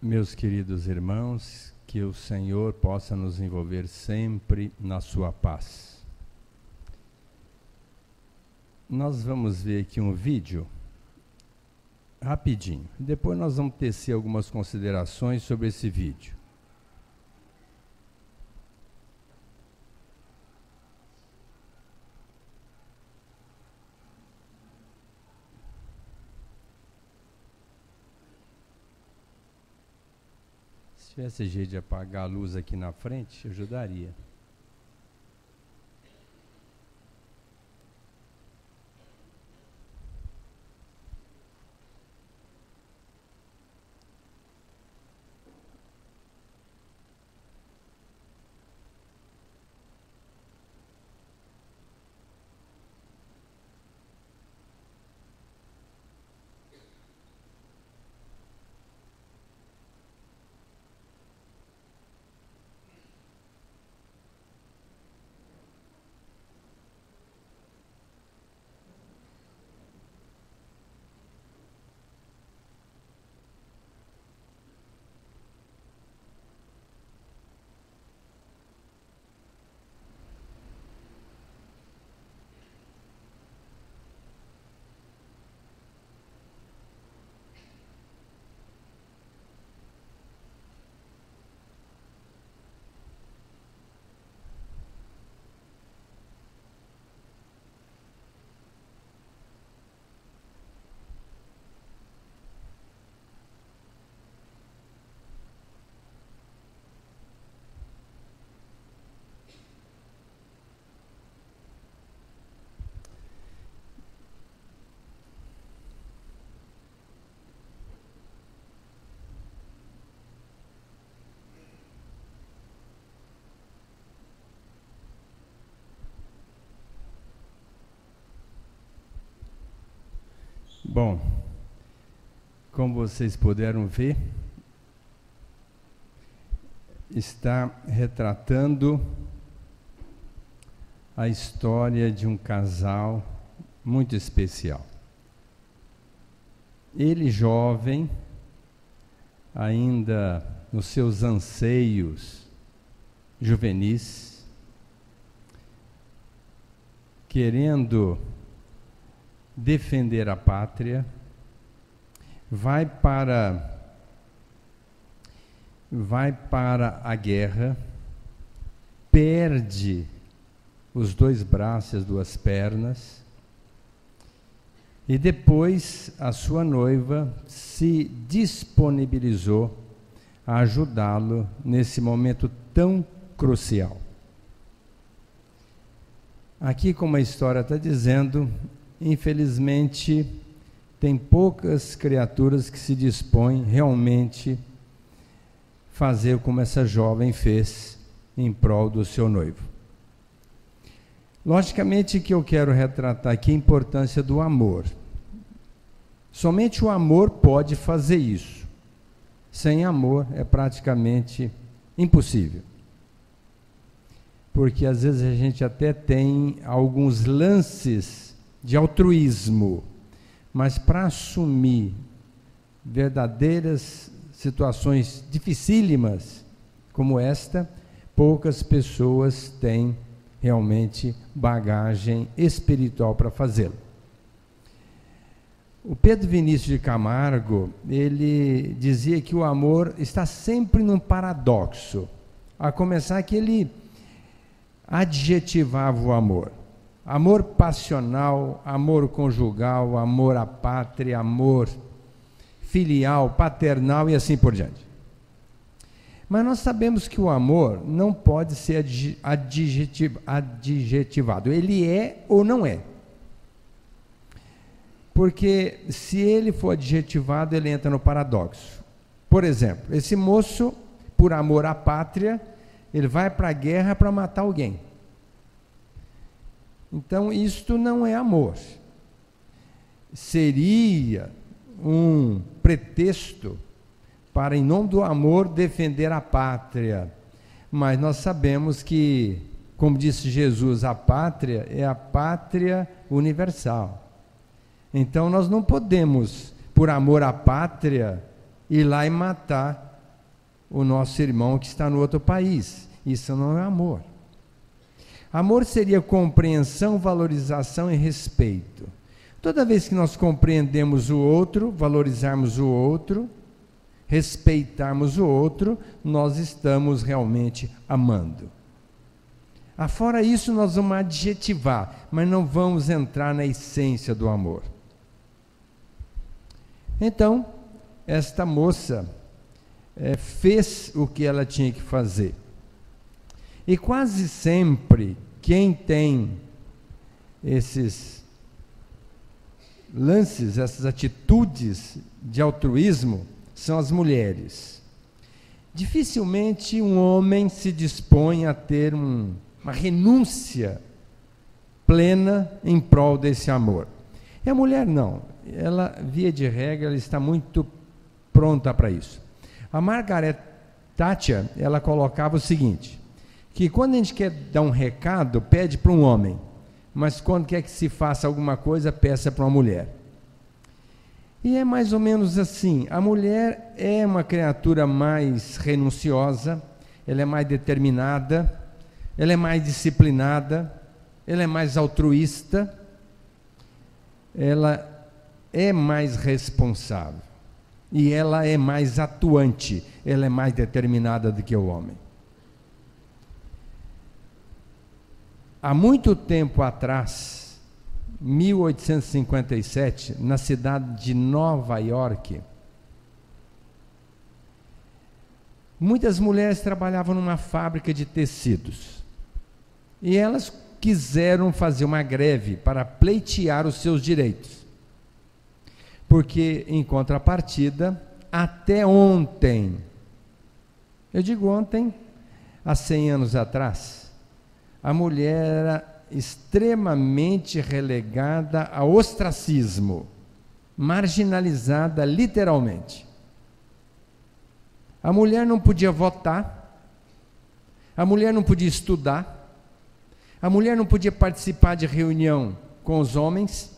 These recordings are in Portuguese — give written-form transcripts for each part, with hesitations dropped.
Meus queridos irmãos, que o Senhor possa nos envolver sempre na sua paz. Nós vamos ver aqui um vídeo, rapidinho. Depois nós vamos tecer algumas considerações sobre esse vídeo. Se tivesse jeito de apagar a luz aqui na frente, ajudaria. Bom, como vocês puderam ver, está retratando a história de um casal muito especial. Ele jovem, ainda nos seus anseios juvenis, querendo defender a pátria, vai para a guerra, perde os dois braços e as duas pernas, e depois a sua noiva se disponibilizou a ajudá-lo nesse momento tão crucial. Aqui, como a história está dizendo, infelizmente, tem poucas criaturas que se dispõem realmente a fazer como essa jovem fez em prol do seu noivo. Logicamente que eu quero retratar aqui a importância do amor. Somente o amor pode fazer isso. Sem amor é praticamente impossível. Porque às vezes a gente até tem alguns lances de altruísmo, mas para assumir verdadeiras situações dificílimas como esta, poucas pessoas têm realmente bagagem espiritual para fazê-lo. O Pedro Vinícius de Camargo, ele dizia que o amor está sempre num paradoxo, a começar que ele adjetivava o amor. Amor passional, amor conjugal, amor à pátria, amor filial, paternal e assim por diante. Mas nós sabemos que o amor não pode ser adjetivado. Ele é ou não é. Porque se ele for adjetivado, ele entra no paradoxo. Por exemplo, esse moço, por amor à pátria, ele vai para a guerra para matar alguém. Então, isto não é amor. Seria um pretexto para, em nome do amor, defender a pátria. Mas nós sabemos que, como disse Jesus, a pátria é a pátria universal. Então, nós não podemos, por amor à pátria, ir lá e matar o nosso irmão que está no outro país. Isso não é amor. Amor seria compreensão, valorização e respeito. Toda vez que nós compreendemos o outro, valorizarmos o outro, respeitarmos o outro, nós estamos realmente amando. Afora isso, nós vamos adjetivar, mas não vamos entrar na essência do amor. Então, esta moça fez o que ela tinha que fazer. E quase sempre, quem tem esses lances, essas atitudes de altruísmo, são as mulheres. Dificilmente um homem se dispõe a ter uma renúncia plena em prol desse amor. E a mulher não. Ela, via de regra, ela está muito pronta para isso. A Margaret Thatcher, ela colocava o seguinte, que quando a gente quer dar um recado, pede para um homem, mas quando quer que se faça alguma coisa, peça para uma mulher. E é mais ou menos assim, a mulher é uma criatura mais renunciosa, ela é mais determinada, ela é mais disciplinada, ela é mais altruísta, ela é mais responsável e ela é mais atuante, ela é mais determinada do que o homem. Há muito tempo atrás, 1857, na cidade de Nova York, muitas mulheres trabalhavam numa fábrica de tecidos e elas quiseram fazer uma greve para pleitear os seus direitos, porque em contrapartida, até ontem, eu digo ontem, há 100 anos atrás, a mulher era extremamente relegada ao ostracismo, marginalizada literalmente. A mulher não podia votar, a mulher não podia estudar, a mulher não podia participar de reunião com os homens,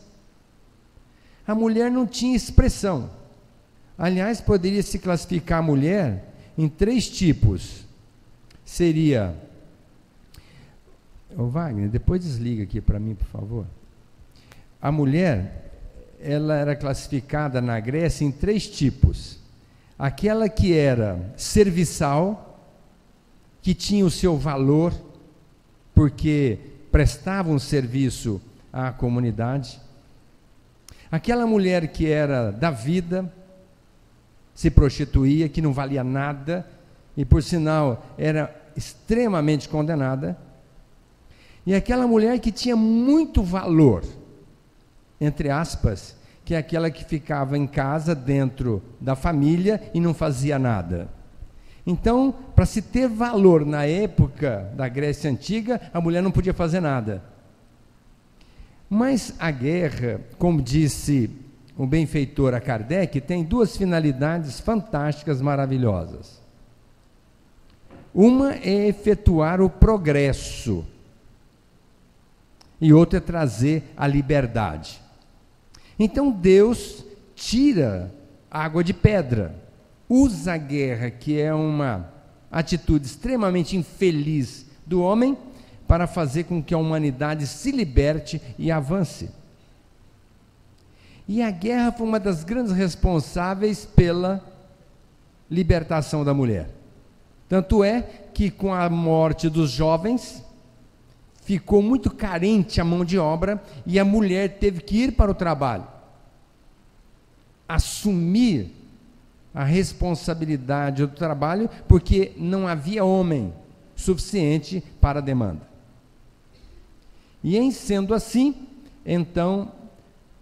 a mulher não tinha expressão. Aliás, poderia se classificar a mulher em 3 tipos. Seria... Ô Wagner, depois desliga aqui para mim, por favor. A mulher, ela era classificada na Grécia em 3 tipos. Aquela que era serviçal, que tinha o seu valor, porque prestava um serviço à comunidade. Aquela mulher que era da vida, se prostituía, que não valia nada, e por sinal era extremamente condenada. E aquela mulher que tinha muito valor, entre aspas, que é aquela que ficava em casa, dentro da família, e não fazia nada. Então, para se ter valor na época da Grécia Antiga, a mulher não podia fazer nada. Mas a guerra, como disse o benfeitor a Kardec, tem 2 finalidades fantásticas, maravilhosas. Uma é efetuar o progresso, e outra é trazer a liberdade. Então Deus tira água de pedra, usa a guerra, que é uma atitude extremamente infeliz do homem, para fazer com que a humanidade se liberte e avance. E a guerra foi uma das grandes responsáveis pela libertação da mulher. Tanto é que com a morte dos jovens, ficou muito carente a mão de obra e a mulher teve que ir para o trabalho, assumir a responsabilidade do trabalho, porque não havia homem suficiente para a demanda. E em sendo assim, então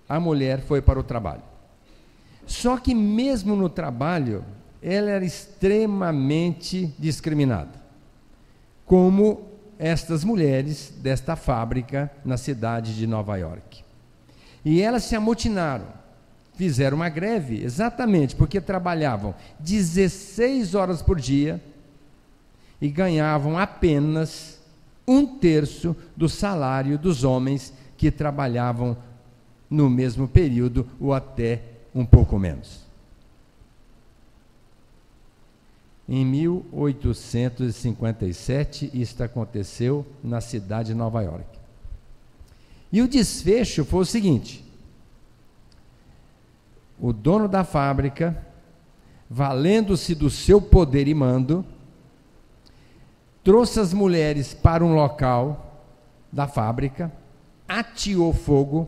a mulher foi para o trabalho. Só que mesmo no trabalho, ela era extremamente discriminada, como estas mulheres desta fábrica na cidade de Nova York. E elas se amotinaram, fizeram uma greve, exatamente porque trabalhavam 16 horas por dia e ganhavam apenas 1/3 do salário dos homens que trabalhavam no mesmo período ou até um pouco menos. em 1857, isto aconteceu na cidade de Nova York. E o desfecho foi o seguinte: o dono da fábrica, valendo-se do seu poder e mando, trouxe as mulheres para um local da fábrica, ateou fogo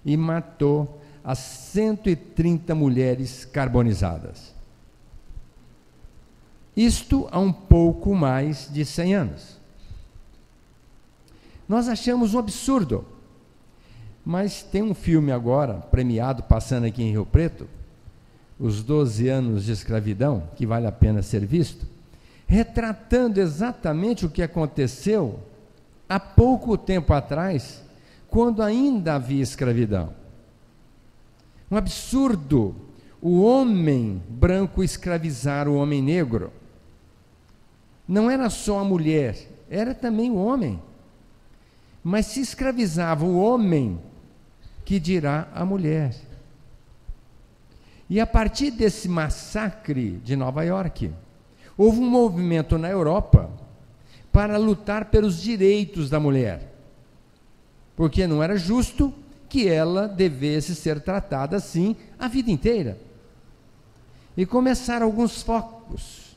e matou as 130 mulheres carbonizadas. Isto há um pouco mais de 100 anos. Nós achamos um absurdo, mas tem um filme agora, premiado, passando aqui em Rio Preto, Os 12 Anos de Escravidão, que vale a pena ser visto, retratando exatamente o que aconteceu há pouco tempo atrás, quando ainda havia escravidão. Um absurdo o homem branco escravizar o homem negro. Não era só a mulher, era também o homem. Mas se escravizava o homem, que dirá a mulher. E a partir desse massacre de Nova York, houve um movimento na Europa para lutar pelos direitos da mulher, porque não era justo que ela devesse ser tratada assim a vida inteira. E começaram alguns focos.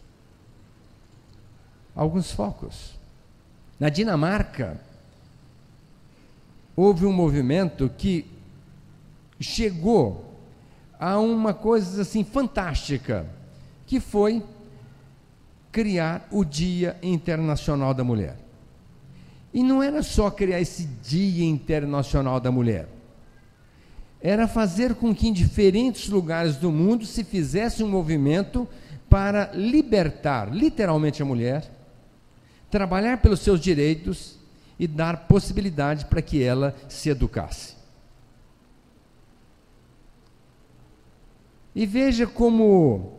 Na Dinamarca, houve um movimento que chegou a uma coisa assim fantástica, que foi criar o Dia Internacional da Mulher. E não era só criar esse Dia Internacional da Mulher, era fazer com que em diferentes lugares do mundo se fizesse um movimento para libertar literalmente a mulher, trabalhar pelos seus direitos e dar possibilidade para que ela se educasse. E veja como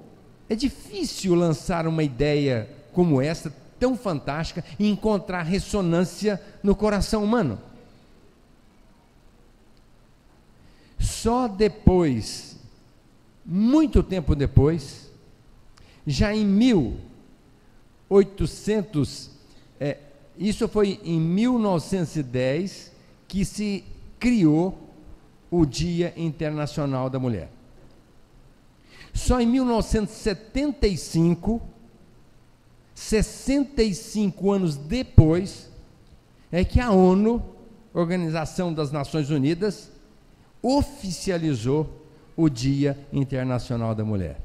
é difícil lançar uma ideia como essa, tão fantástica, e encontrar ressonância no coração humano. Só depois, muito tempo depois, já em 1800, isso foi em 1910, que se criou o Dia Internacional da Mulher. Só em 1975, 65 anos depois, é que a ONU, Organização das Nações Unidas, oficializou o Dia Internacional da Mulher.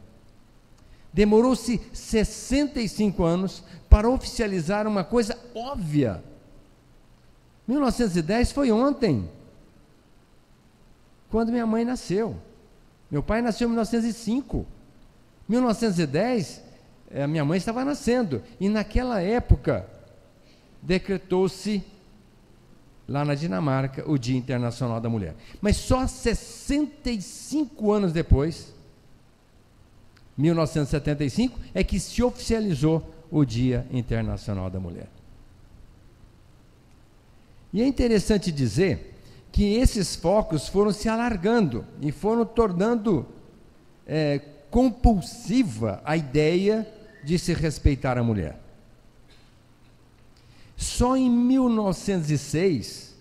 Demorou-se 65 anos para oficializar uma coisa óbvia. 1910 foi ontem, quando minha mãe nasceu. Meu pai nasceu em 1905. 1910, a minha mãe estava nascendo. E naquela época, decretou-se, lá na Dinamarca, o Dia Internacional da Mulher. Mas só 65 anos depois, 1975, é que se oficializou o Dia Internacional da Mulher. E é interessante dizer que esses focos foram se alargando e foram tornando compulsiva a ideia de se respeitar a mulher. Só em 1906,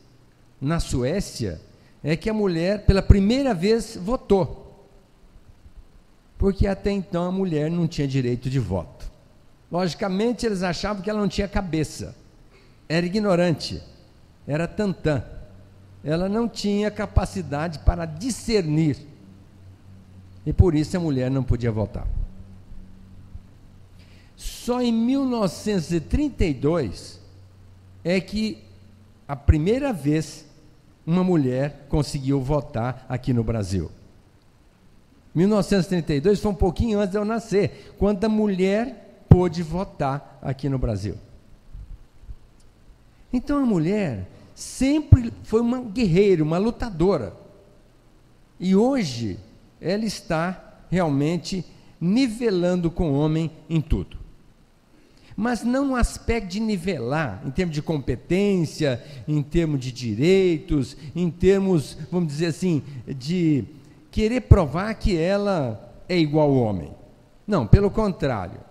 na Suécia, é que a mulher, pela primeira vez, votou. Porque até então a mulher não tinha direito de voto. Logicamente, eles achavam que ela não tinha cabeça, era ignorante, era tantã. Ela não tinha capacidade para discernir. E por isso a mulher não podia votar. Só em 1932 é que a primeira vez uma mulher conseguiu votar aqui no Brasil. 1932 foi um pouquinho antes de eu nascer, quando a mulher pôde votar aqui no Brasil. Então a mulher sempre foi uma guerreira, uma lutadora. E hoje ela está realmente nivelando com o homem em tudo. Mas não no aspecto de nivelar, em termos de competência, em termos de direitos, em termos, vamos dizer assim, de querer provar que ela é igual ao homem. Não, pelo contrário.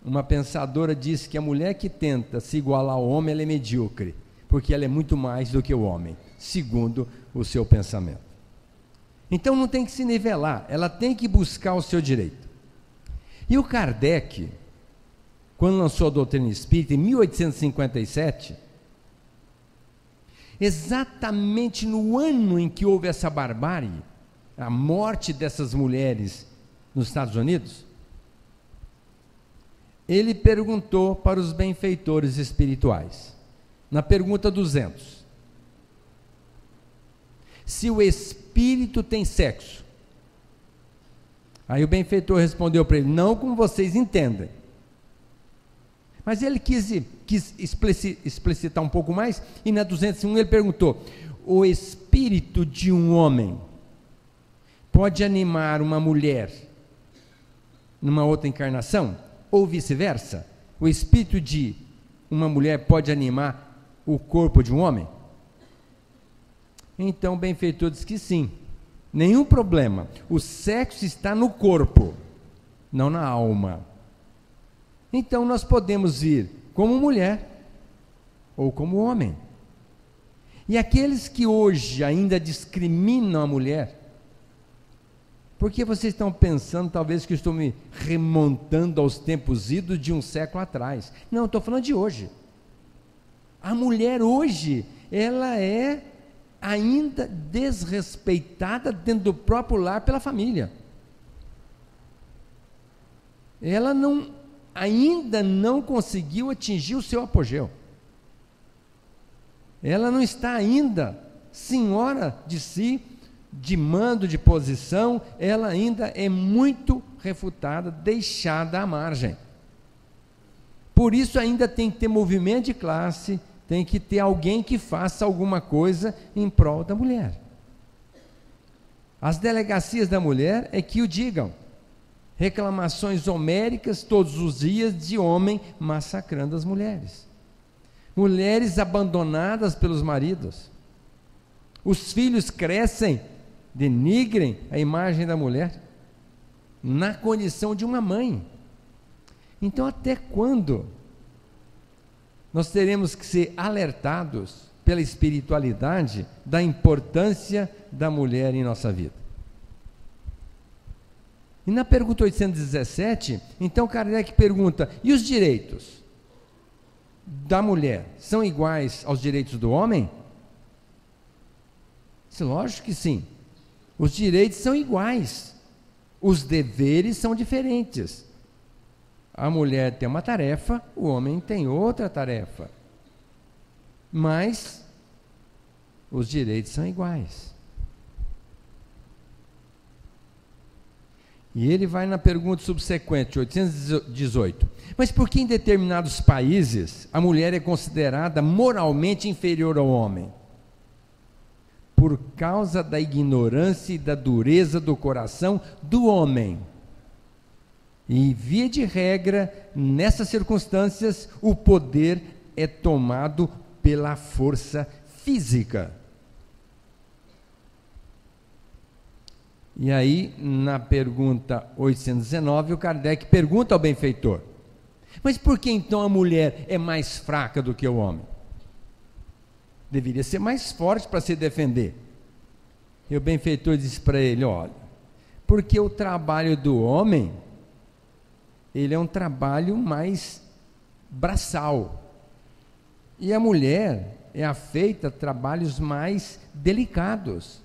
uma pensadora disse que a mulher que tenta se igualar ao homem, ela é medíocre, porque ela é muito mais do que o homem, segundo o seu pensamento. Então não tem que se nivelar, ela tem que buscar o seu direito. E o Kardec, quando lançou a doutrina espírita, em 1857, exatamente no ano em que houve essa barbárie, a morte dessas mulheres nos Estados Unidos, ele perguntou para os benfeitores espirituais, na pergunta 200, se o espírito tem sexo. Aí o benfeitor respondeu para ele, não como vocês entendem. Mas ele quis explicitar um pouco mais, e na 201 ele perguntou, o espírito de um homem pode animar uma mulher numa outra encarnação? Ou vice-versa? O espírito de uma mulher pode animar o corpo de um homem? Então o benfeitor diz que sim, nenhum problema, o sexo está no corpo, não na alma. Então nós podemos vir como mulher ou como homem. E aqueles que hoje ainda discriminam a mulher, porque vocês estão pensando talvez que eu estou me remontando aos tempos idos de um século atrás. Não, estou falando de hoje. A mulher hoje, ela é ainda desrespeitada dentro do próprio lar pela família. Ela ainda não conseguiu atingir o seu apogeu. Ela não está ainda senhora de si, de mando, de posição, ela ainda é muito refutada, deixada à margem. Por isso ainda tem que ter movimento de classe, tem que ter alguém que faça alguma coisa em prol da mulher. As delegacias da mulher é que o digam. Reclamações homéricas todos os dias de homem massacrando as mulheres. Mulheres abandonadas pelos maridos. Os filhos crescem, denigrem a imagem da mulher na condição de uma mãe. Então, até quando nós teremos que ser alertados pela espiritualidade da importância da mulher em nossa vida? E na pergunta 817, então Kardec pergunta, e os direitos da mulher são iguais aos direitos do homem? Lógico que sim. Os direitos são iguais, os deveres são diferentes. A mulher tem uma tarefa, o homem tem outra tarefa. Mas os direitos são iguais. E ele vai na pergunta subsequente, 818. Mas por que em determinados países a mulher é considerada moralmente inferior ao homem? Por causa da ignorância e da dureza do coração do homem. E, via de regra, nessas circunstâncias, o poder é tomado pela força física. E aí, na pergunta 819, o Kardec pergunta ao benfeitor, mas por que então a mulher é mais fraca do que o homem? Deveria ser mais forte para se defender. E o benfeitor disse para ele, olha, porque o trabalho do homem, ele é um trabalho mais braçal, e a mulher é afeita a trabalhos mais delicados.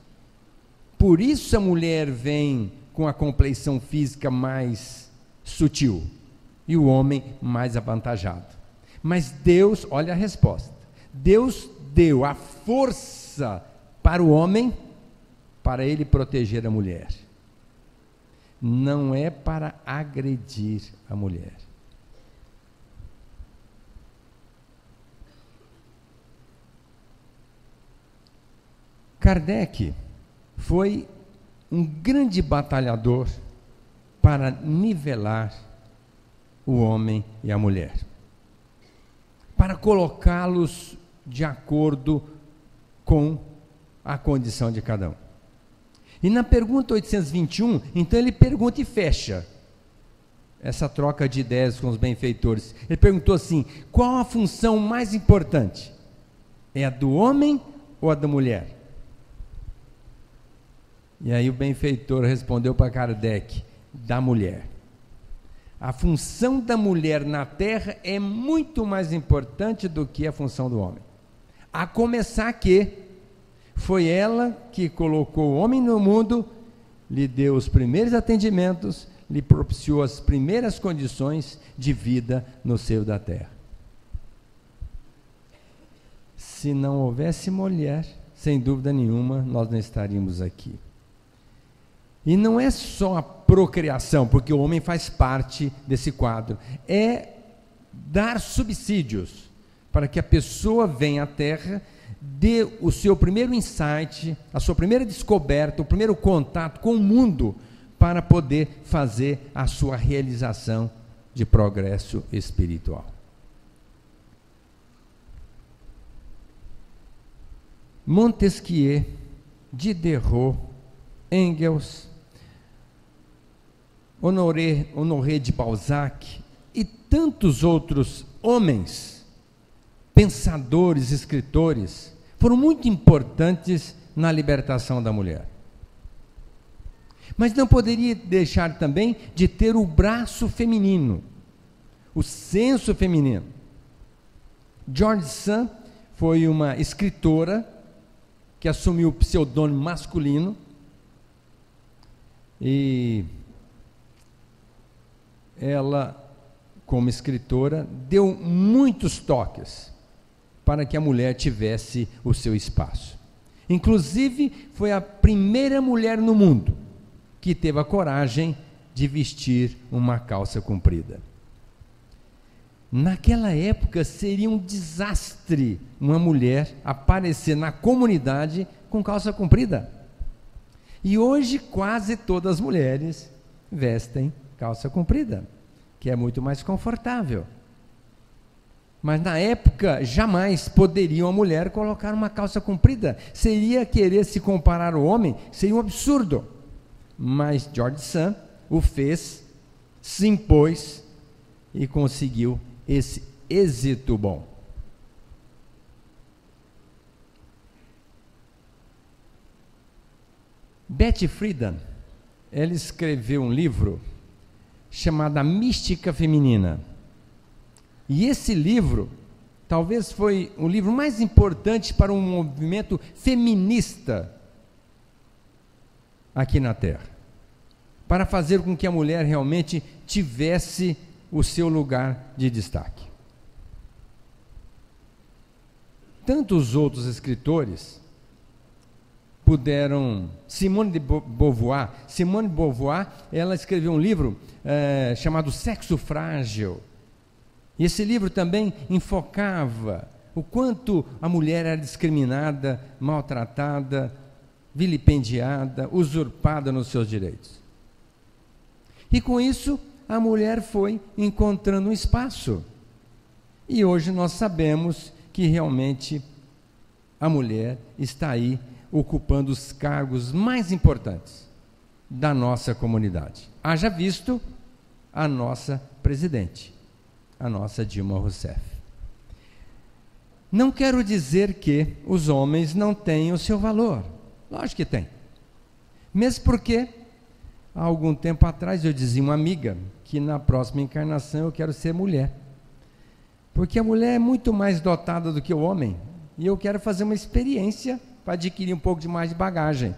Por isso a mulher vem com a compleição física mais sutil, e o homem mais avantajado. Mas Deus, olha a resposta, Deus deu a força para o homem, para ele proteger a mulher. Não é para agredir a mulher. Kardec foi um grande batalhador para nivelar o homem e a mulher, para colocá-los de acordo com a condição de cada um. E na pergunta 821, então ele pergunta e fecha essa troca de ideias com os benfeitores. Ele perguntou assim: qual a função mais importante? É a do homem ou a da mulher? E aí o benfeitor respondeu para Kardec: da mulher. A função da mulher na Terra é muito mais importante do que a função do homem. A começar que foi ela que colocou o homem no mundo, lhe deu os primeiros atendimentos, lhe propiciou as primeiras condições de vida no seio da terra. Se não houvesse mulher, sem dúvida nenhuma, nós não estaríamos aqui. E não é só a procriação, porque o homem faz parte desse quadro, é dar subsídios para que a pessoa venha à Terra, dê o seu primeiro insight, a sua primeira descoberta, o primeiro contato com o mundo, para poder fazer a sua realização de progresso espiritual. Montesquieu, Diderot, Engels, Honoré de Balzac e tantos outros homens, pensadores, escritores, foram muito importantes na libertação da mulher. Mas não poderia deixar também de ter o braço feminino, o senso feminino. George Sand foi uma escritora que assumiu o pseudônimo masculino e ela, como escritora, deu muitos toques para que a mulher tivesse o seu espaço. Inclusive, foi a primeira mulher no mundo que teve a coragem de vestir uma calça comprida. Naquela época seria um desastre uma mulher aparecer na comunidade com calça comprida. E hoje quase todas as mulheres vestem calça comprida, que é muito mais confortável. Mas na época jamais poderia uma mulher colocar uma calça comprida. Seria querer se comparar ao homem, seria um absurdo. Mas George Sand o fez, se impôs e conseguiu esse êxito bom. Betty Friedan, ela escreveu um livro chamado A Mística Feminina. E esse livro, talvez foi o livro mais importante para um movimento feminista aqui na Terra, para fazer com que a mulher realmente tivesse o seu lugar de destaque. Tantos outros escritores puderam... Simone de Beauvoir, ela escreveu um livro chamado Sexo Frágil. E esse livro também enfocava o quanto a mulher era discriminada, maltratada, vilipendiada, usurpada nos seus direitos. E com isso, a mulher foi encontrando um espaço. E hoje nós sabemos que realmente a mulher está aí ocupando os cargos mais importantes da nossa comunidade. Haja visto a nossa presidente, a nossa Dilma Rousseff. Não quero dizer que os homens não têm o seu valor. Lógico que tem. Mesmo porque, há algum tempo atrás, eu dizia a uma amiga que na próxima encarnação eu quero ser mulher. Porque a mulher é muito mais dotada do que o homem. E eu quero fazer uma experiência para adquirir um pouco de mais de bagagem.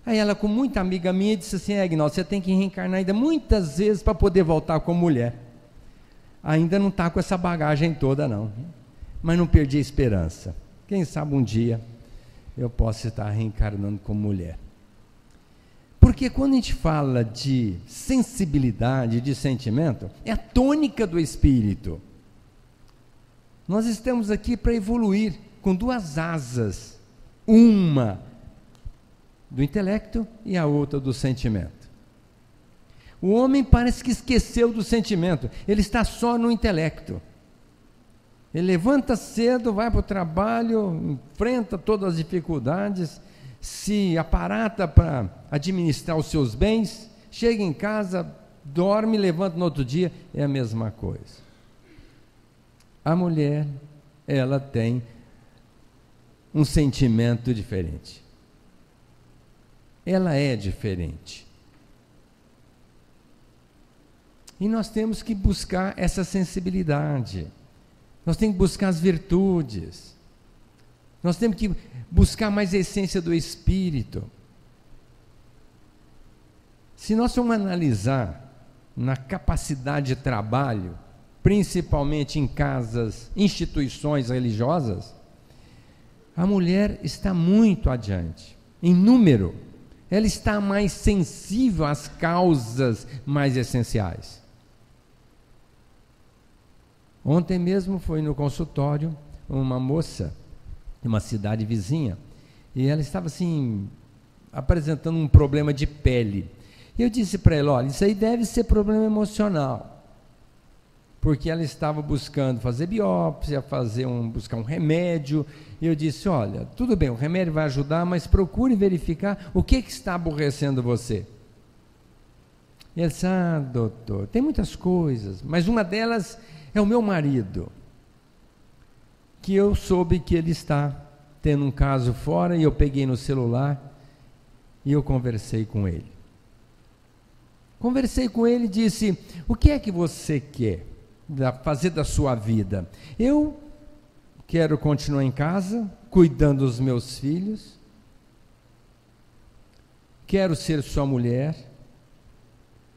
Aí ela, com muita amiga minha, disse assim: Agnaldo, você tem que reencarnar ainda muitas vezes para poder voltar como mulher. Ainda não está com essa bagagem toda não, mas não perdi a esperança. Quem sabe um dia eu posso estar reencarnando como mulher. Porque quando a gente fala de sensibilidade, de sentimento, é a tônica do espírito. Nós estamos aqui para evoluir com duas asas, uma do intelecto e a outra do sentimento. O homem parece que esqueceu do sentimento, ele está só no intelecto. Ele levanta cedo, vai para o trabalho, enfrenta todas as dificuldades, se aparata para administrar os seus bens, chega em casa, dorme, levanta no outro dia, é a mesma coisa. A mulher, ela tem um sentimento diferente. Ela é diferente. E nós temos que buscar essa sensibilidade. Nós temos que buscar as virtudes. Nós temos que buscar mais a essência do Espírito. Se nós formos analisar na capacidade de trabalho, principalmente em casas, instituições religiosas, a mulher está muito adiante. Em número, ela está mais sensível às causas mais essenciais. Ontem mesmo foi no consultório uma moça de uma cidade vizinha, e ela estava assim, apresentando um problema de pele. E eu disse para ela, olha, isso aí deve ser problema emocional, porque ela estava buscando fazer biópsia, buscar um remédio, e eu disse, olha, tudo bem, o remédio vai ajudar, mas procure verificar o que está aborrecendo você. E ela disse, doutor, tem muitas coisas, mas uma delas é o meu marido, que eu soube que ele está tendo um caso fora, e eu peguei no celular, e eu conversei com ele. Conversei com ele e disse, o que é que você quer fazer da sua vida? Eu quero continuar em casa, cuidando dos meus filhos, quero ser sua mulher,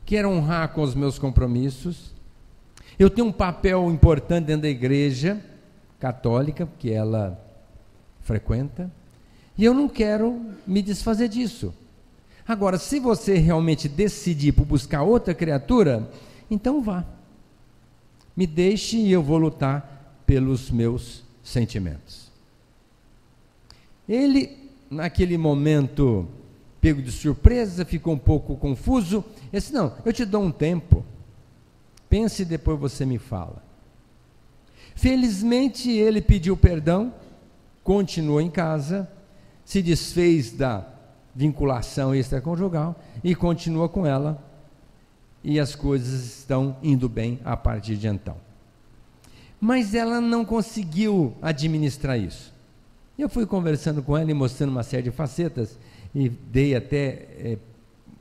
quero honrar com os meus compromissos, eu tenho um papel importante dentro da igreja católica, que ela frequenta, e eu não quero me desfazer disso. Agora, se você realmente decidir por buscar outra criatura, então vá. Me deixe e eu vou lutar pelos meus sentimentos. Ele, naquele momento, pego de surpresa, ficou um pouco confuso. Ele disse, não, eu te dou um tempo. Pense e depois você me fala. Felizmente, ele pediu perdão, continuou em casa, se desfez da vinculação extraconjugal e continua com ela, e as coisas estão indo bem a partir de então. Mas ela não conseguiu administrar isso. Eu fui conversando com ela e mostrando uma série de facetas, e dei até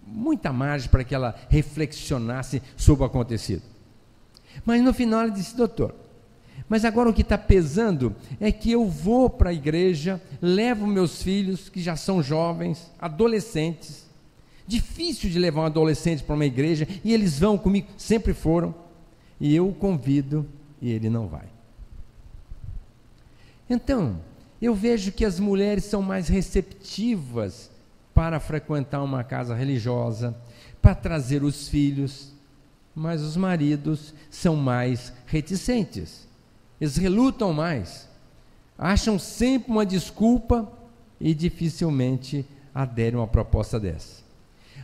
muita margem para que ela reflexionasse sobre o acontecido. Mas no final ela disse, doutor, mas agora o que está pesando é que eu vou para a igreja, levo meus filhos, que já são jovens, adolescentes. Difícil de levar um adolescente para uma igreja, e eles vão comigo, sempre foram, e eu o convido, e ele não vai. Então, eu vejo que as mulheres são mais receptivas para frequentar uma casa religiosa, para trazer os filhos, mas os maridos são mais reticentes. Eles relutam mais, acham sempre uma desculpa e dificilmente aderem a uma proposta dessa.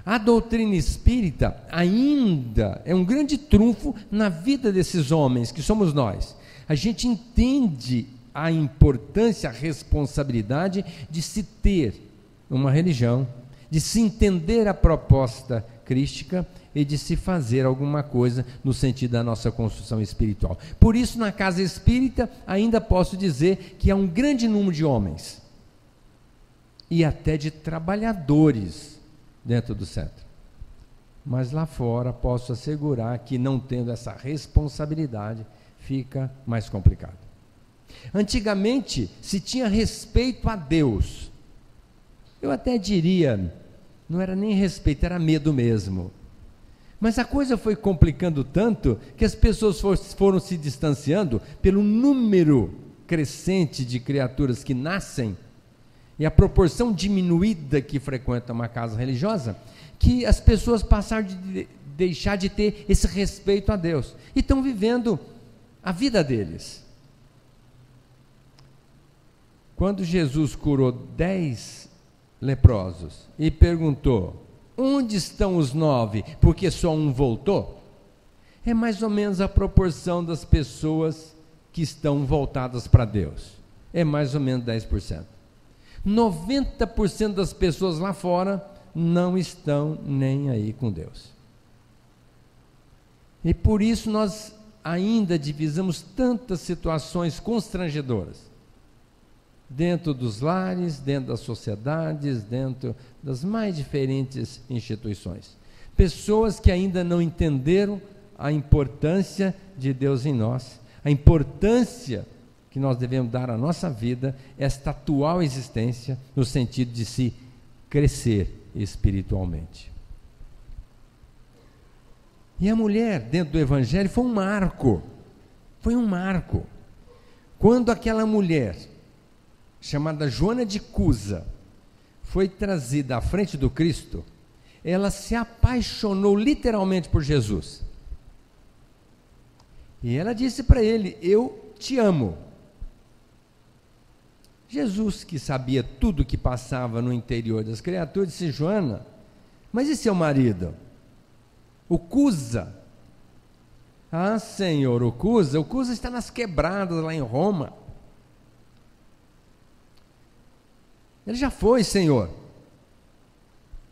A doutrina espírita ainda é um grande trunfo na vida desses homens, que somos nós. A gente entende a importância, a responsabilidade de se ter uma religião, de se entender a proposta crística e de se fazer alguma coisa no sentido da nossa construção espiritual. Por isso, na casa espírita, ainda posso dizer que há um grande número de homens e até de trabalhadores dentro do centro. Mas lá fora, posso assegurar que, não tendo essa responsabilidade, fica mais complicado. Antigamente, se tinha respeito a Deus. Eu até diria, não era nem respeito, era medo mesmo. Mas a coisa foi complicando tanto que as pessoas foram se distanciando pelo número crescente de criaturas que nascem e a proporção diminuída que frequenta uma casa religiosa, que as pessoas passaram de deixar de ter esse respeito a Deus e estão vivendo a vida deles. Quando Jesus curou 10 leprosos e perguntou, onde estão os 9? Porque só um voltou. É mais ou menos a proporção das pessoas que estão voltadas para Deus. É mais ou menos 10%. 90% das pessoas lá fora não estão nem aí com Deus. E por isso nós ainda divisamos tantas situações constrangedoras dentro dos lares, dentro das sociedades, dentro das mais diferentes instituições. Pessoas que ainda não entenderam a importância de Deus em nós, a importância que nós devemos dar à nossa vida, esta atual existência, no sentido de se crescer espiritualmente. E a mulher, dentro do Evangelho, foi um marco. Foi um marco. Quando aquela mulher, chamada Joana de Cusa, foi trazida à frente do Cristo, ela se apaixonou literalmente por Jesus. E ela disse para ele: eu te amo. Jesus, que sabia tudo o que passava no interior das criaturas, disse: Joana, mas e seu marido? O Cusa? Ah, Senhor, o Cusa está nas quebradas lá em Roma. Ele já foi, Senhor.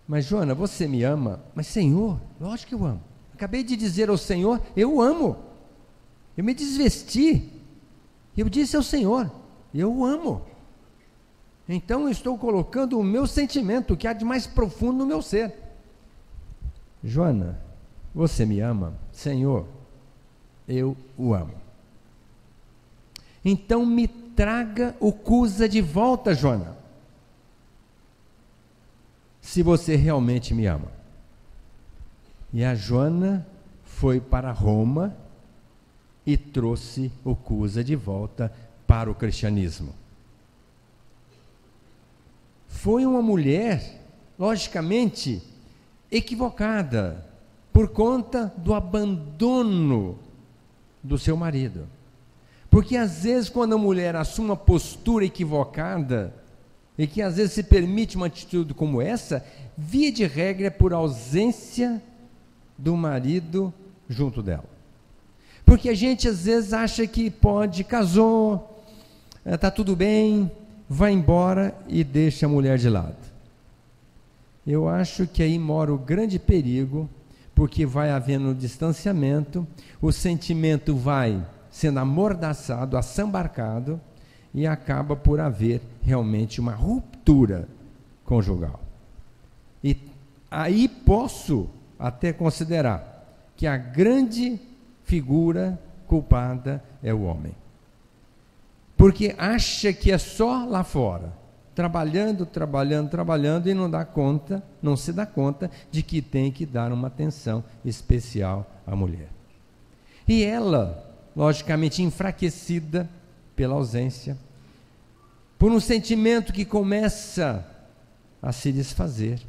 Mas Joana, você me ama? Mas Senhor, lógico que eu amo. Acabei de dizer ao Senhor, eu amo. Eu me desvesti. Eu disse ao Senhor, eu o amo. Então eu estou colocando o meu sentimento, o que há de mais profundo no meu ser. Joana, você me ama? Senhor, eu o amo. Então me traga o Cusa de volta, Joana. Se você realmente me ama. E a Joana foi para Roma e trouxe o Cusa de volta para o cristianismo. Foi uma mulher, logicamente, equivocada, por conta do abandono do seu marido. Porque às vezes quando a mulher assume uma postura equivocada, e que às vezes se permite uma atitude como essa, via de regra é por ausência do marido junto dela. Porque a gente às vezes acha que pode, casou, está tudo bem, vai embora e deixa a mulher de lado. Eu acho que aí mora o grande perigo, porque vai havendo distanciamento, o sentimento vai sendo amordaçado, assambarcado, e acaba por haver realmente uma ruptura conjugal. E aí posso até considerar que a grande figura culpada é o homem. Porque acha que é só lá fora, trabalhando e não se dá conta de que tem que dar uma atenção especial à mulher. E ela, logicamente enfraquecida pela ausência, por um sentimento que começa a se desfazer,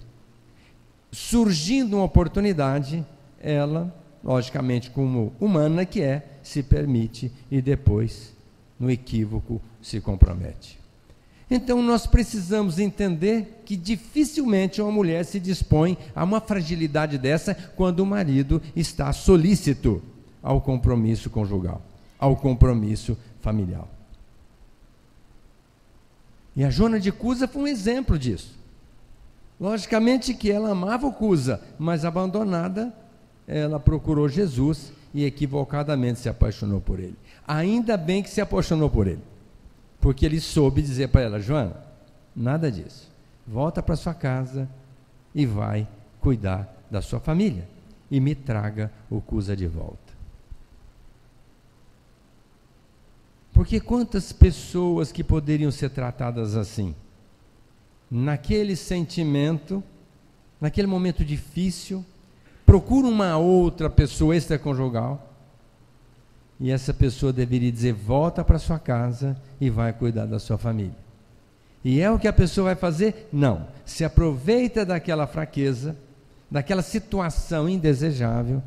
surgindo uma oportunidade, ela, logicamente como humana que é, se permite e depois, no equívoco, se compromete. Então nós precisamos entender que dificilmente uma mulher se dispõe a uma fragilidade dessa quando o marido está solícito ao compromisso conjugal, ao compromisso familiar. E a Joana de Cusa foi um exemplo disso. Logicamente que ela amava o Cusa, mas abandonada, ela procurou Jesus e equivocadamente se apaixonou por ele. Ainda bem que se apaixonou por ele, porque ele soube dizer para ela: Joana, nada disso, volta para sua casa e vai cuidar da sua família e me traga o Cusa de volta. Porque quantas pessoas que poderiam ser tratadas assim, naquele sentimento, naquele momento difícil, procuram uma outra pessoa extraconjugal, e essa pessoa deveria dizer: volta para sua casa e vai cuidar da sua família. E é o que a pessoa vai fazer? Não. Se aproveita daquela fraqueza, daquela situação indesejável,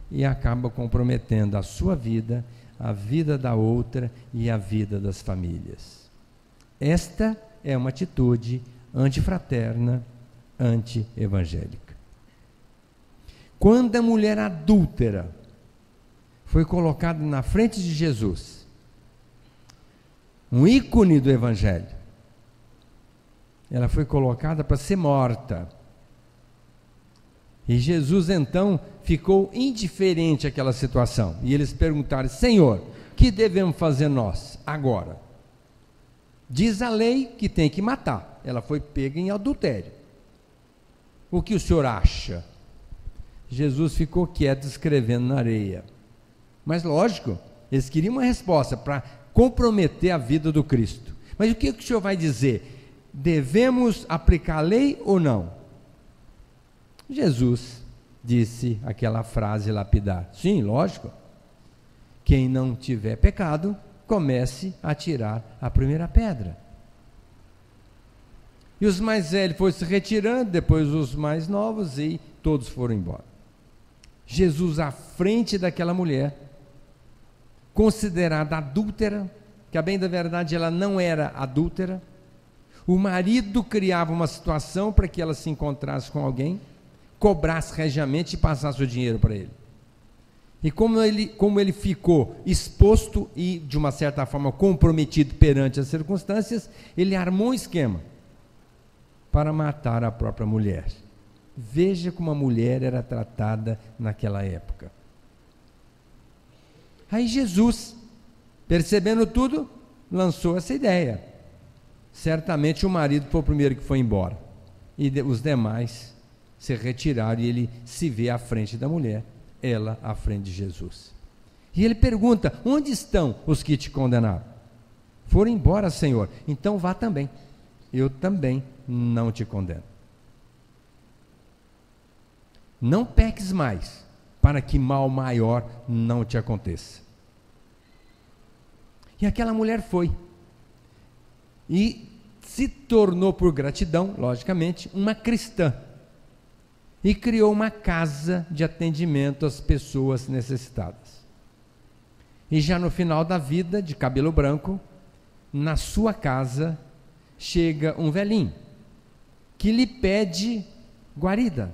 e acaba comprometendo a sua vida, a vida da outra e a vida das famílias. Esta é uma atitude antifraterna, anti-evangélica. Quando a mulher adúltera foi colocada na frente de Jesus, um ícone do evangelho, ela foi colocada para ser morta. E Jesus então ficou indiferente àquela situação. E eles perguntaram: Senhor, que devemos fazer nós agora? Diz a lei que tem que matar. Ela foi pega em adultério. O que o senhor acha? Jesus ficou quieto, escrevendo na areia. Mas lógico, eles queriam uma resposta para comprometer a vida do Cristo. Mas o que o senhor vai dizer? Devemos aplicar a lei ou não? Jesus disse aquela frase lapidar: sim, lógico. Quem não tiver pecado, comece a tirar a primeira pedra. E os mais velhos foram se retirando, depois os mais novos, e todos foram embora. Jesus à frente daquela mulher, considerada adúltera, que a bem da verdade ela não era adúltera. O marido criava uma situação para que ela se encontrasse com alguém, cobrasse regiamente e passasse o dinheiro para ele. E como ele ficou exposto e de uma certa forma comprometido perante as circunstâncias, ele armou um esquema para matar a própria mulher. Veja como a mulher era tratada naquela época. Aí Jesus, percebendo tudo, lançou essa ideia. Certamente o marido foi o primeiro que foi embora, e os demais se retiraram, e ele se vê à frente da mulher, ela à frente de Jesus. E ele pergunta: onde estão os que te condenaram? Foram embora, Senhor. Então vá também, eu também não te condeno. Não peques mais, para que mal maior não te aconteça. E aquela mulher foi, e se tornou, por gratidão, logicamente, uma cristã, e criou uma casa de atendimento às pessoas necessitadas. E já no final da vida, de cabelo branco, na sua casa, chega um velhinho, que lhe pede guarida,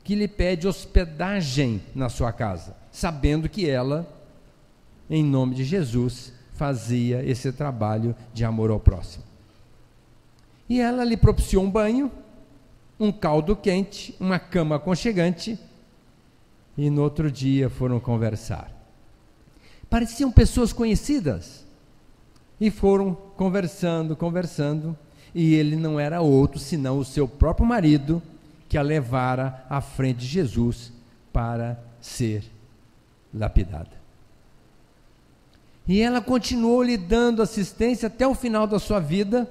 que lhe pede hospedagem na sua casa, sabendo que ela, em nome de Jesus, fazia esse trabalho de amor ao próximo. E ela lhe propiciou um banho, um caldo quente, uma cama aconchegante, e no outro dia foram conversar. Pareciam pessoas conhecidas, e foram conversando, e ele não era outro senão o seu próprio marido, que a levara à frente de Jesus para ser lapidada. E ela continuou lhe dando assistência até o final da sua vida,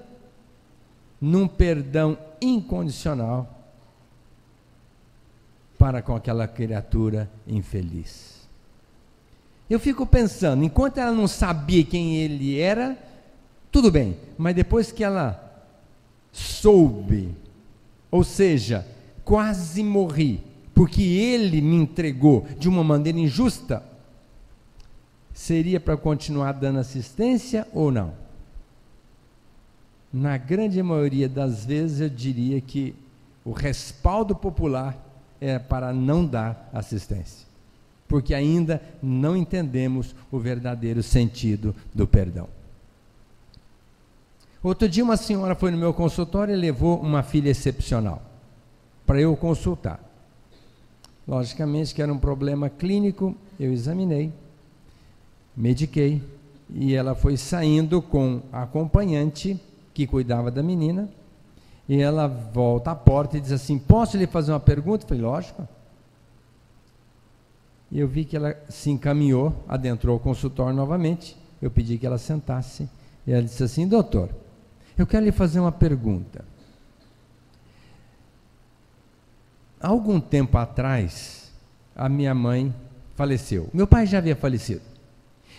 num perdão incondicional para com aquela criatura infeliz. Eu fico pensando, enquanto ela não sabia quem ele era, tudo bem, mas depois que ela soube, ou seja, quase morri, porque ele me entregou de uma maneira injusta, seria para continuar dando assistência ou não? Na grande maioria das vezes eu diria que o respaldo popular é para não dar assistência, porque ainda não entendemos o verdadeiro sentido do perdão. Outro dia uma senhora foi no meu consultório e levou uma filha excepcional para eu consultar. Logicamente que era um problema clínico, eu examinei, mediquei, e ela foi saindo com a acompanhante que cuidava da menina, e ela volta à porta e diz assim: posso lhe fazer uma pergunta? Eu falei: lógico. E eu vi que ela se encaminhou, adentrou o consultório novamente, eu pedi que ela sentasse, e ela disse assim: doutor, eu quero lhe fazer uma pergunta. Há algum tempo atrás, a minha mãe faleceu, meu pai já havia falecido,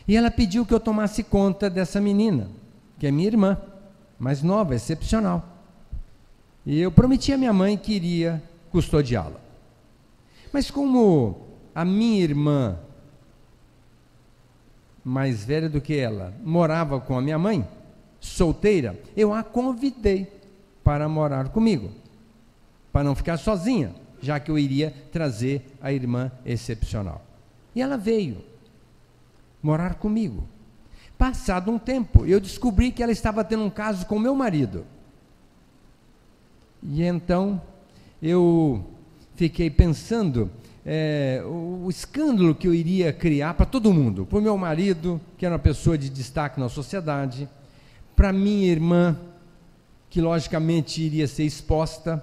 e ela pediu que eu tomasse conta dessa menina, que é minha irmã, mais nova, excepcional. E eu prometi à minha mãe que iria custodiá-la. Mas como a minha irmã, mais velha do que ela, morava com a minha mãe, solteira, eu a convidei para morar comigo, para não ficar sozinha, já que eu iria trazer a irmã excepcional. E ela veio morar comigo. Passado um tempo, eu descobri que ela estava tendo um caso com o meu marido. E então, eu fiquei pensando o escândalo que eu iria criar para todo mundo, para o meu marido, que era uma pessoa de destaque na sociedade, para minha irmã, que logicamente iria ser exposta.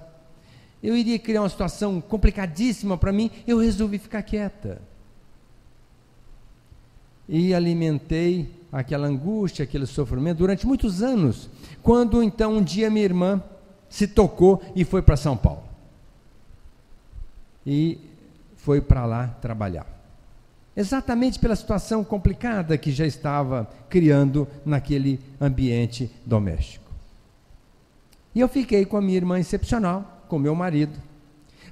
Eu iria criar uma situação complicadíssima para mim. Eu resolvi ficar quieta. E alimentei aquela angústia, aquele sofrimento durante muitos anos, quando então um dia minha irmã se tocou e foi para São Paulo. E foi para lá trabalhar. Exatamente pela situação complicada que já estava criando naquele ambiente doméstico. E eu fiquei com a minha irmã excepcional, com meu marido.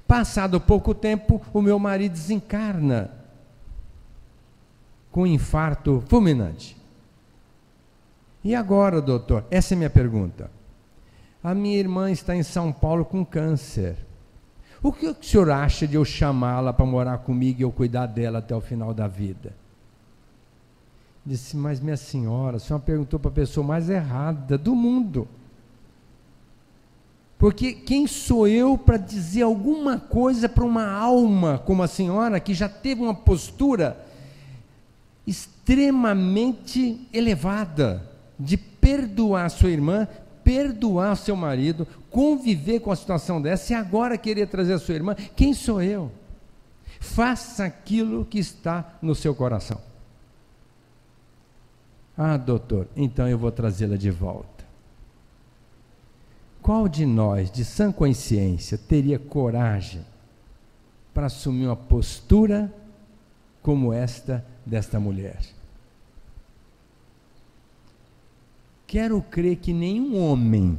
Passado pouco tempo, o meu marido desencarna com um infarto fulminante. E agora, doutor? Essa é a minha pergunta. A minha irmã está em São Paulo com câncer. O que o senhor acha de eu chamá-la para morar comigo e eu cuidar dela até o final da vida? Disse, mas minha senhora, a senhora perguntou para a pessoa mais errada do mundo. Porque quem sou eu para dizer alguma coisa para uma alma como a senhora, que já teve uma postura extremamente elevada, de perdoar sua irmã, perdoar seu marido, conviver com a situação dessa, e agora querer trazer a sua irmã? Quem sou eu? Faça aquilo que está no seu coração. Ah, doutor, então eu vou trazê-la de volta. Qual de nós, de sã consciência, teria coragem para assumir uma postura como esta desta mulher? Quero crer que nenhum homem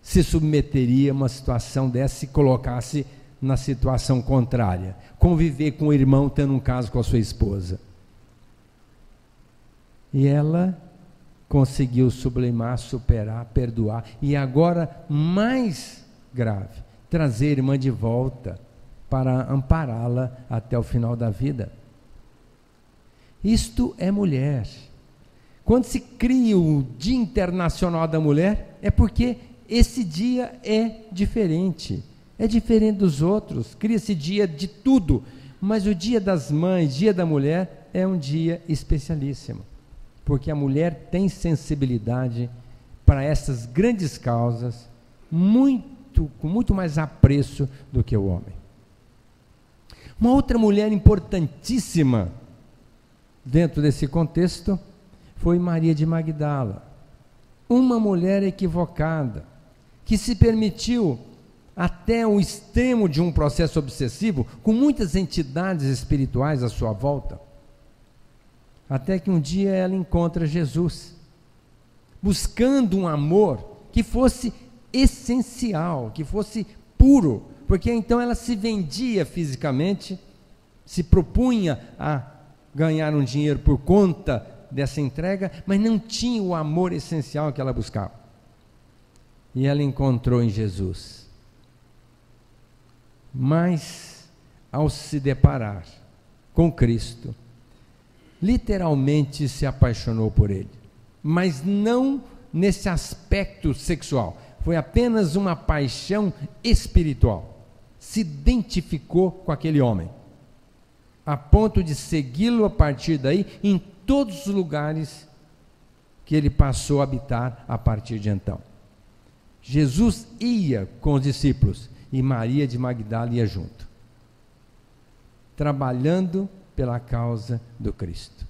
se submeteria a uma situação dessa e colocasse na situação contrária, conviver com o irmão tendo um caso com a sua esposa. E ela conseguiu sublimar, superar, perdoar, e agora, mais grave, trazer a irmã de volta para ampará-la até o final da vida. Isto é mulher. Quando se cria o Dia Internacional da Mulher, é porque esse dia é diferente dos outros. Cria-se dia de tudo, mas o Dia das Mães, Dia da Mulher, é um dia especialíssimo, porque a mulher tem sensibilidade para essas grandes causas, com muito mais apreço do que o homem. Uma outra mulher importantíssima dentro desse contexto foi Maria de Magdala, uma mulher equivocada, que se permitiu até o extremo de um processo obsessivo, com muitas entidades espirituais à sua volta, até que um dia ela encontra Jesus, buscando um amor que fosse essencial, que fosse puro, porque então ela se vendia fisicamente, se propunha a ganhar um dinheiro por conta dessa entrega, mas não tinha o amor essencial que ela buscava. E ela encontrou em Jesus. Mas, ao se deparar com Cristo, literalmente se apaixonou por ele, mas não nesse aspecto sexual, foi apenas uma paixão espiritual. Se identificou com aquele homem, a ponto de segui-lo a partir daí, em todos os lugares que ele passou a habitar a partir de então. Jesus ia com os discípulos e Maria de Magdala ia junto, trabalhando pela causa do Cristo.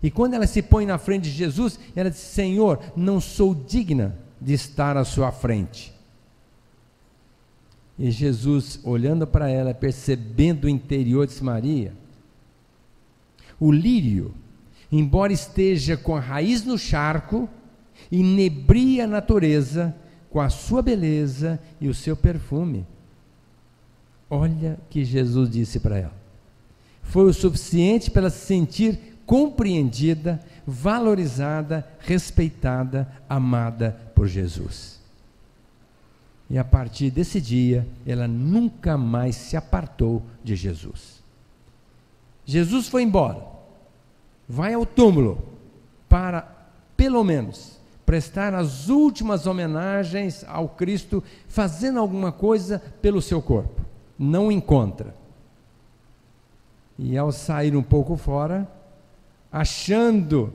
E quando ela se põe na frente de Jesus, ela diz: Senhor, não sou digna de estar à sua frente. E Jesus, olhando para ela, percebendo o interior, disse: Maria, o lírio, embora esteja com a raiz no charco, inebria a natureza com a sua beleza e o seu perfume. Olha que Jesus disse para ela. Foi o suficiente para ela se sentir compreendida, valorizada, respeitada, amada por Jesus. E a partir desse dia, ela nunca mais se apartou de Jesus. Jesus foi embora, vai ao túmulo para, pelo menos, prestar as últimas homenagens ao Cristo, fazendo alguma coisa pelo seu corpo. não encontra. E ao sair um pouco fora, achando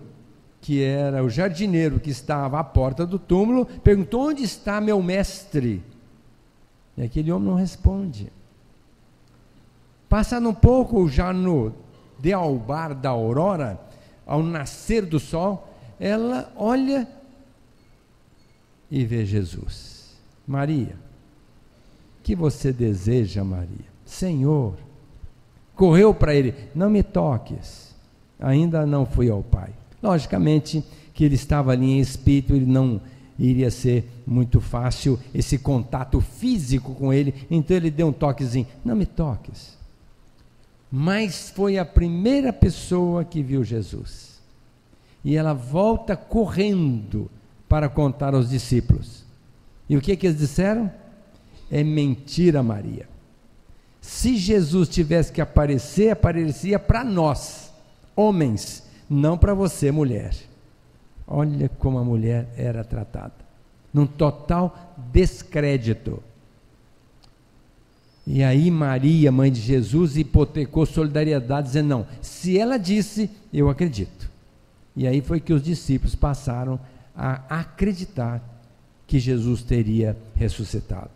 que era o jardineiro que estava à porta do túmulo, perguntou: onde está meu mestre? E aquele homem não responde. Passando um pouco, já no dealbar da aurora, ao nascer do sol, ela olha e vê Jesus. Maria, que você deseja, Maria? Senhor, correu para ele: não me toques, ainda não fui ao Pai. Logicamente que ele estava ali em espírito, ele não iria ser muito fácil esse contato físico com ele, então ele deu um toquezinho: não me toques. Mas foi a primeira pessoa que viu Jesus, e ela volta correndo para contar aos discípulos. E o que eles disseram? É mentira, Maria. Se Jesus tivesse que aparecer, aparecia para nós, homens, não para você, mulher. Olha como a mulher era tratada, num total descrédito. E aí Maria, mãe de Jesus, hipotecou solidariedade, dizendo: não, se ela disse, eu acredito. E aí foi que os discípulos passaram a acreditar que Jesus teria ressuscitado.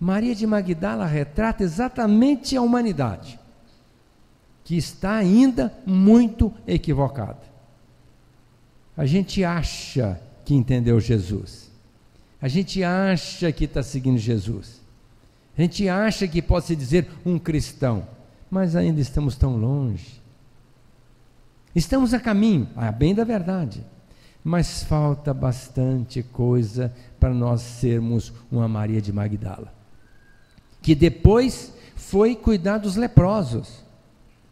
Maria de Magdala retrata exatamente a humanidade, que está ainda muito equivocada. A gente acha que entendeu Jesus, a gente acha que está seguindo Jesus, a gente acha que pode se dizer um cristão, mas ainda estamos tão longe. Estamos a caminho, a bem da verdade, mas falta bastante coisa para nós sermos uma Maria de Magdala, que depois foi cuidar dos leprosos,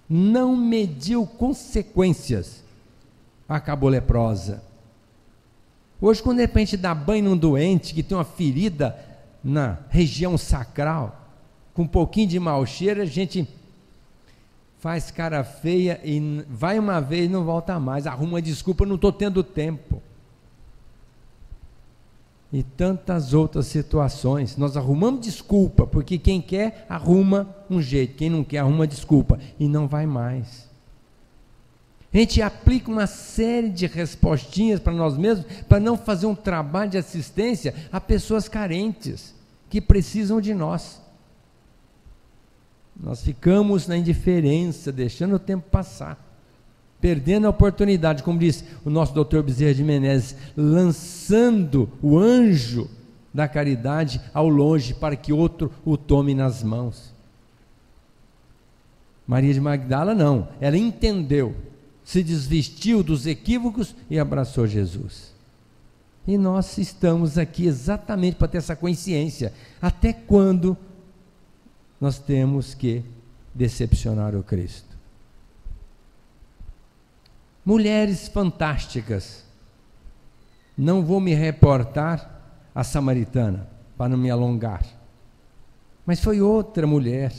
não mediu consequências, acabou leprosa. Hoje, quando de repente dá banho num doente que tem uma ferida na região sacral, com um pouquinho de mau cheiro, a gente faz cara feia e vai uma vez e não volta mais, arruma desculpa: não estou tendo tempo. E tantas outras situações, nós arrumamos desculpa, porque quem quer arruma um jeito, quem não quer arruma desculpa, e não vai mais. A gente aplica uma série de respostinhas para nós mesmos, para não fazer um trabalho de assistência a pessoas carentes, que precisam de nós. Nós ficamos na indiferença, deixando o tempo passar, perdendo a oportunidade, como disse o nosso doutor Bezerra de Menezes, lançando o anjo da caridade ao longe, para que outro o tome nas mãos. Maria de Magdala não, ela entendeu, se desvestiu dos equívocos e abraçou Jesus. E nós estamos aqui exatamente para ter essa consciência. Até quando nós temos que decepcionar o Cristo? Mulheres fantásticas. Não vou me reportar à samaritana, para não me alongar, mas foi outra mulher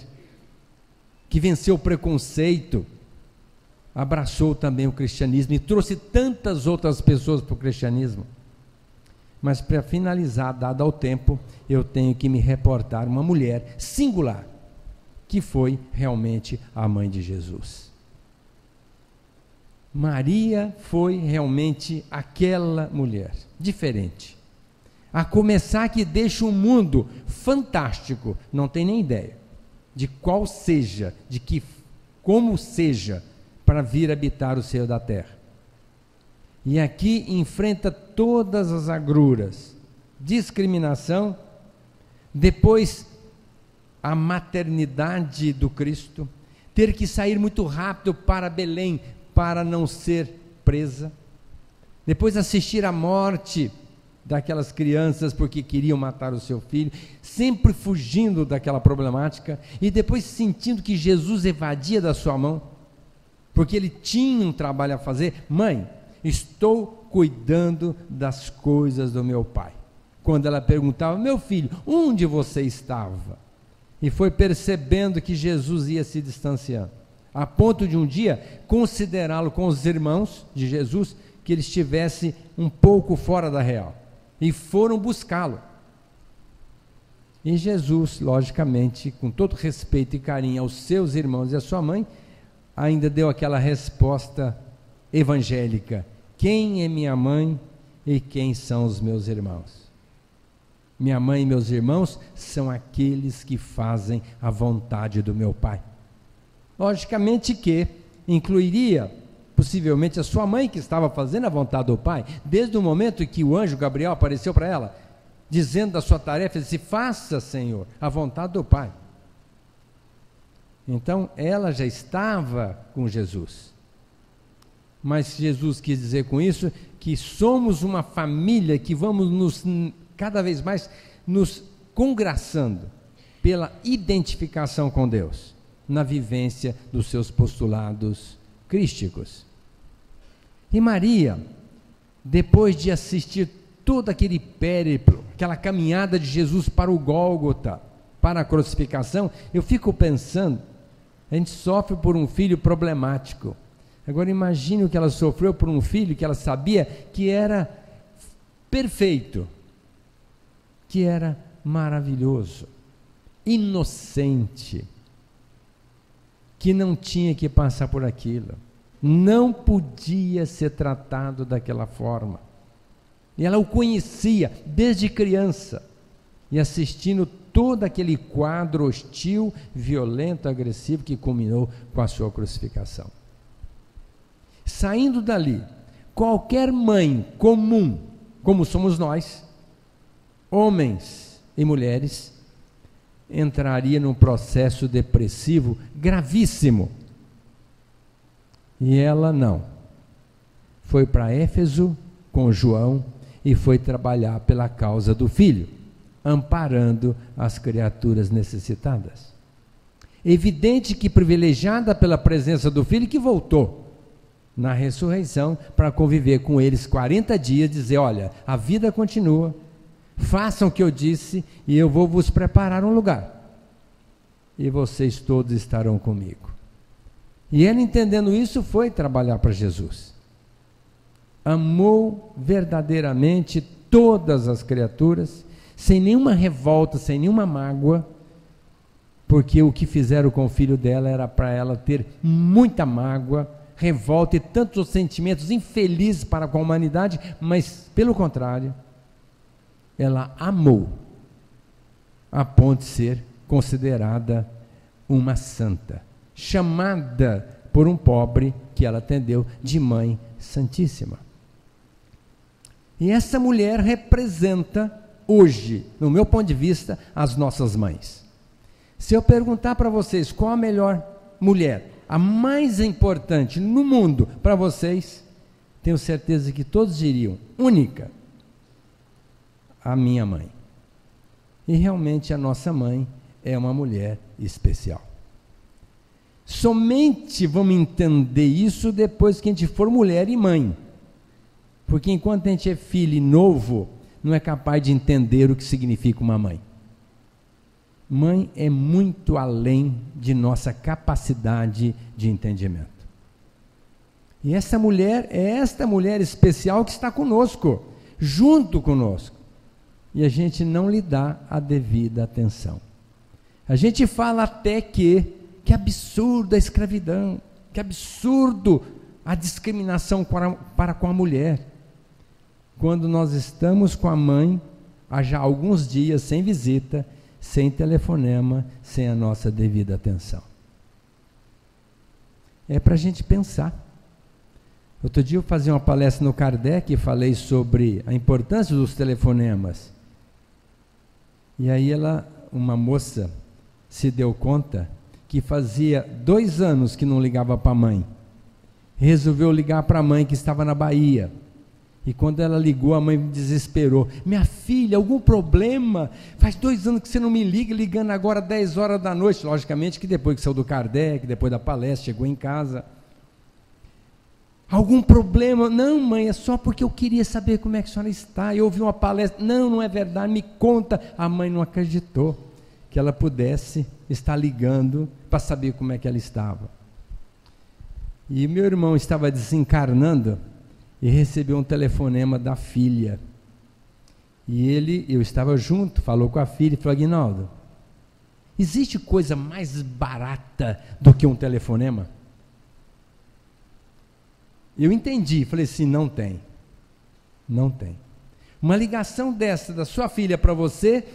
que venceu o preconceito, abraçou também o cristianismo e trouxe tantas outras pessoas para o cristianismo. Mas para finalizar, dado ao tempo, eu tenho que me reportar a uma mulher singular, que foi realmente a mãe de Jesus. Maria foi realmente aquela mulher, diferente. A começar que deixa um mundo fantástico, não tem nem ideia de qual seja, como seja, para vir habitar o seio da terra. E aqui enfrenta todas as agruras, discriminação, depois a maternidade do Cristo, ter que sair muito rápido para Belém, para não ser presa, depois assistir à morte daquelas crianças porque queriam matar o seu filho, sempre fugindo daquela problemática, e depois sentindo que Jesus evadia da sua mão, porque ele tinha um trabalho a fazer. Mãe, estou cuidando das coisas do meu pai. Quando ela perguntava: meu filho, onde você estava? E foi percebendo que Jesus ia se distanciando, a ponto de um dia considerá-lo com os irmãos de Jesus, que ele estivesse um pouco fora da real, e foram buscá-lo. E Jesus, logicamente, com todo respeito e carinho aos seus irmãos e à sua mãe, ainda deu aquela resposta evangélica: quem é minha mãe e quem são os meus irmãos? Minha mãe e meus irmãos são aqueles que fazem a vontade do meu Pai. Logicamente que incluiria possivelmente a sua mãe, que estava fazendo a vontade do Pai, desde o momento em que o anjo Gabriel apareceu para ela, dizendo da sua tarefa, disse: faça, Senhor, a vontade do Pai. Então ela já estava com Jesus. Mas Jesus quis dizer com isso que somos uma família que vamos cada vez mais nos congraçando pela identificação com Deus, na vivência dos seus postulados crísticos. E Maria, depois de assistir todo aquele périplo, aquela caminhada de Jesus para o Gólgota, para a crucificação, eu fico pensando, a gente sofre por um filho problemático. Agora imagine o que ela sofreu por um filho que ela sabia que era perfeito, que era maravilhoso, inocente, que não tinha que passar por aquilo, não podia ser tratado daquela forma. E ela o conhecia desde criança, e assistindo todo aquele quadro hostil, violento, agressivo, que culminou com a sua crucificação. Saindo dali, qualquer mãe comum, como somos nós, homens e mulheres, entraria num processo depressivo gravíssimo. E ela não. Foi para Éfeso com João e foi trabalhar pela causa do filho, amparando as criaturas necessitadas. Evidente que privilegiada pela presença do filho, que voltou na ressurreição para conviver com eles 40 dias, dizer: olha, a vida continua, façam o que eu disse e eu vou vos preparar um lugar, e vocês todos estarão comigo. E ela, entendendo isso, foi trabalhar para Jesus. Amou verdadeiramente todas as criaturas, sem nenhuma revolta, sem nenhuma mágoa, porque o que fizeram com o filho dela era para ela ter muita mágoa, revolta e tantos sentimentos infelizes para com a humanidade, mas, pelo contrário, ela amou a ponto de ser considerada uma santa, chamada por um pobre que ela atendeu de Mãe Santíssima. E essa mulher representa hoje, no meu ponto de vista, as nossas mães. Se eu perguntar para vocês qual a melhor mulher, a mais importante no mundo para vocês, tenho certeza que todos diriam: única, a minha mãe. E realmente a nossa mãe é uma mulher especial. Somente vamos entender isso depois que a gente for mulher e mãe, porque enquanto a gente é filho e novo, não é capaz de entender o que significa uma mãe. Mãe é muito além de nossa capacidade de entendimento. E essa mulher é esta mulher especial que está conosco, junto conosco, e a gente não lhe dá a devida atenção. A gente fala até que absurdo a escravidão, que absurdo a discriminação para com a mulher, quando nós estamos com a mãe há já alguns dias sem visita, sem telefonema, sem a nossa devida atenção. É para a gente pensar. Outro dia eu fazia uma palestra no Kardec e falei sobre a importância dos telefonemas. E aí uma moça se deu conta que fazia 2 anos que não ligava para a mãe. Resolveu ligar para a mãe que estava na Bahia. E quando ela ligou, a mãe desesperou: minha filha, algum problema? Faz 2 anos que você não me liga, ligando agora 10 horas da noite. Logicamente que depois que saiu do Kardec, depois da palestra, chegou em casa. Algum problema? Não, mãe, é só porque eu queria saber como é que a senhora está. Eu ouvi uma palestra. Não, não é verdade, me conta. A mãe não acreditou que ela pudesse estar ligando para saber como é que ela estava. E meu irmão estava desencarnando e recebeu um telefonema da filha. E eu estava junto, falou com a filha e falou: Aguinaldo, existe coisa mais barata do que um telefonema? Eu entendi, falei assim: não tem. Não tem. Uma ligação dessa da sua filha para você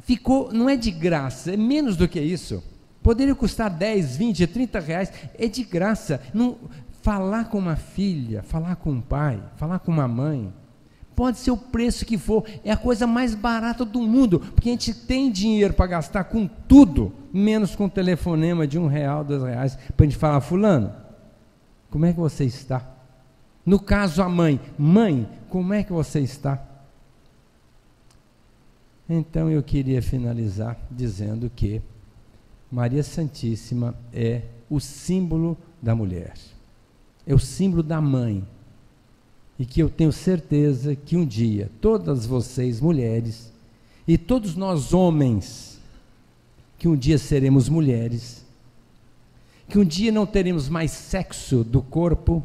ficou, não é de graça, é menos do que isso. Poderia custar 10, 20, 30 reais, é de graça. Não, falar com uma filha, falar com um pai, falar com uma mãe, pode ser o preço que for, é a coisa mais barata do mundo, porque a gente tem dinheiro para gastar com tudo, menos com um telefonema de R$1, R$2, para a gente falar: fulano, como é que você está? No caso, a mãe, como é que você está? Então eu queria finalizar dizendo que Maria Santíssima é o símbolo da mulher, é o símbolo da mãe, e que eu tenho certeza que um dia, todas vocês mulheres, e todos nós homens, que um dia seremos mulheres, que um dia não teremos mais sexo do corpo,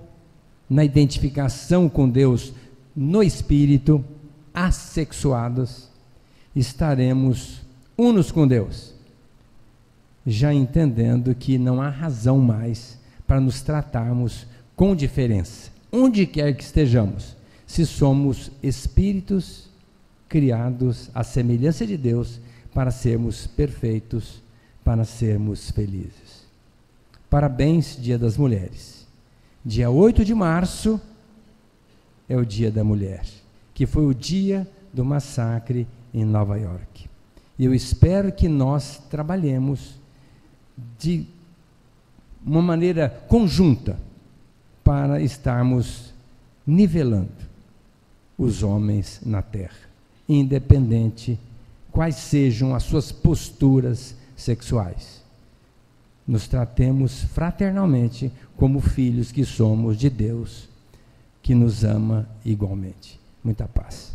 na identificação com Deus, no espírito, assexuados, estaremos unos com Deus, já entendendo que não há razão mais para nos tratarmos com diferença, onde quer que estejamos, se somos espíritos criados à semelhança de Deus, para sermos perfeitos, para sermos felizes. Parabéns, Dia das Mulheres. Dia 8 de março é o Dia da Mulher, que foi o dia do massacre em Nova York. E eu espero que nós trabalhemos de uma maneira conjunta para estarmos nivelando os homens na terra, independente quais sejam as suas posturas sexuais. Nos tratemos fraternalmente como filhos que somos de Deus, que nos ama igualmente. Muita paz.